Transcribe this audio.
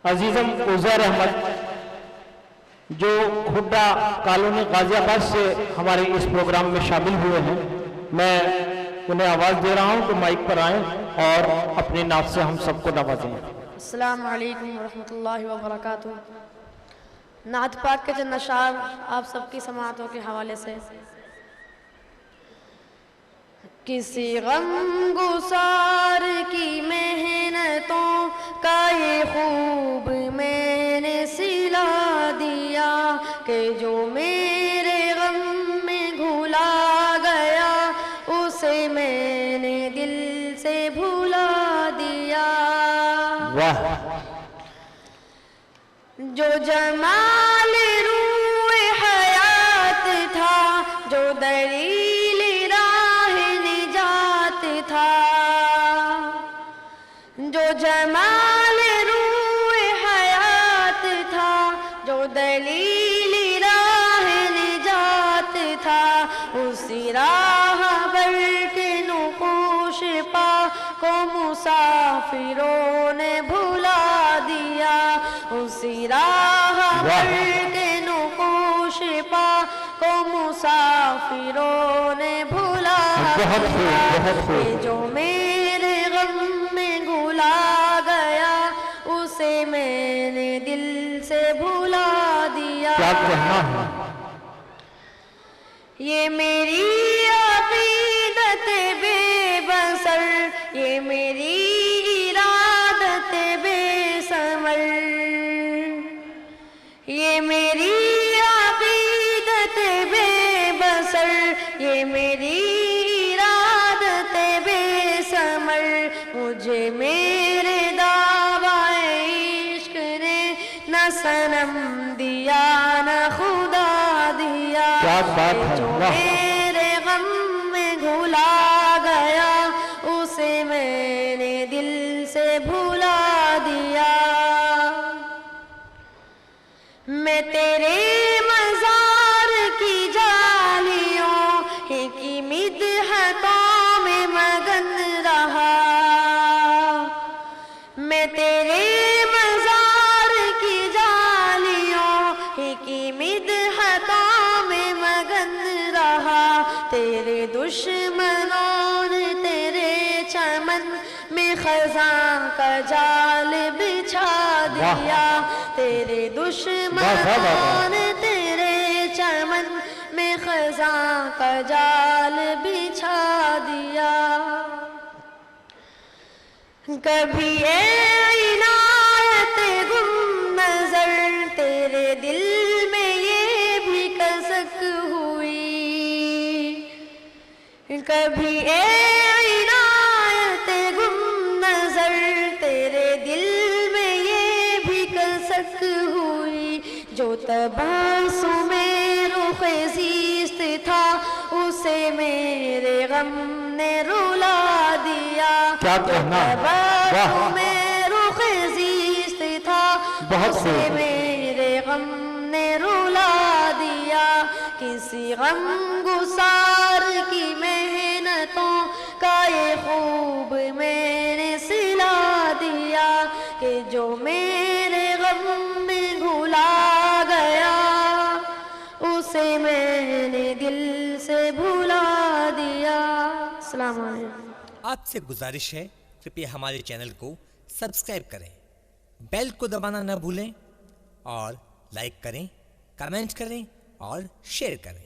عزیزم عزیر احمد جو کھڈا کالونی غازی آباد سے ہمارے اس پروگرام میں شامل ہوئے ہیں، میں انہیں آواز دے رہا ہوں کہ مائک پر آئیں اور اپنی نعت سے ہم سب کو نوازیں۔ السلام علیکم ورحمۃ اللہ وبرکاتہ۔ نعت پاک کے چند اشعار آپ سب کی سماعتوں کے حوالے سے۔ کسی غم گسار کی محنتوں کا یہ خوب میں نے سلا دیا کہ جو میرے غم میں گھلا گیا اسے میں نے دل سے بھلا دیا۔ واہ! جو جمال روح حیات تھا، جو دلیل راہ نجات تھا، جو جمال روح حیات تھا، جو دلیل راہ نجات تھا، اسی راہ بر کے نقوش پا کو مسافروں نے بھلا دیا۔ اسی راہ بر کے نقوش پا کو مسافروں نے بھلا دیا کہ جو میرے غم میں گھلا گیا اسے میں نے دل سے بھلا دیا۔ کیا کہنا ہے؟ یہ میری عقیدت بے بسر، یہ میری ارادت بے ثمر، یہ میری عقیدت بے بسر، یہ میری ارادت بے ثمر، مجھے میرے دعویٰ عشق نے نہ صنم دیا نہ خدا دیا۔ کیا بات ہے! جو میرے غم میں گھلا گیا اسے میں نے دل سے بھلا دیا۔ میں تیرے مزار کی جالیوں کی مدحتوں میں مگن رہا، میں تیرے مزار کی جالیوں کی مدحتوں میں مگن رہا، تیرے دشمنوں نے تیرے چمن میں خزاں کا جال بچھا دیا، تیرے دشمنوں نے تیرے چمن میں خزاں کا جال بچھا دیا۔ کبھی اے عنایت گم نظر تیرے دل میں یہ بھی کسک ہوئی، کبھی اے عنایت گم نظر تیرے دل میں یہ بھی کسک ہوئی، جو تبسم رخ زیست تھا اسے میرے غم نے رلا دیا۔ کیا کہنا ہے! تبسم رخ زیست تھا اسے میرے غم نے رلا دیا۔ کسی غم گسار کی محنتوں کا یہ خوب میں نے سلا دیا کہ جو میرے غم میں گھلا گیا اسے میں نے دل سے بھلا دیا۔ السلام علیکم۔ آپ سے گزارش ہے کرپیا ہمارے چینل کو سبسکرائب کریں، بیل کو دبانا نہ بھولیں اور لائک کریں، کمنٹ کریں اور شیئر کریں۔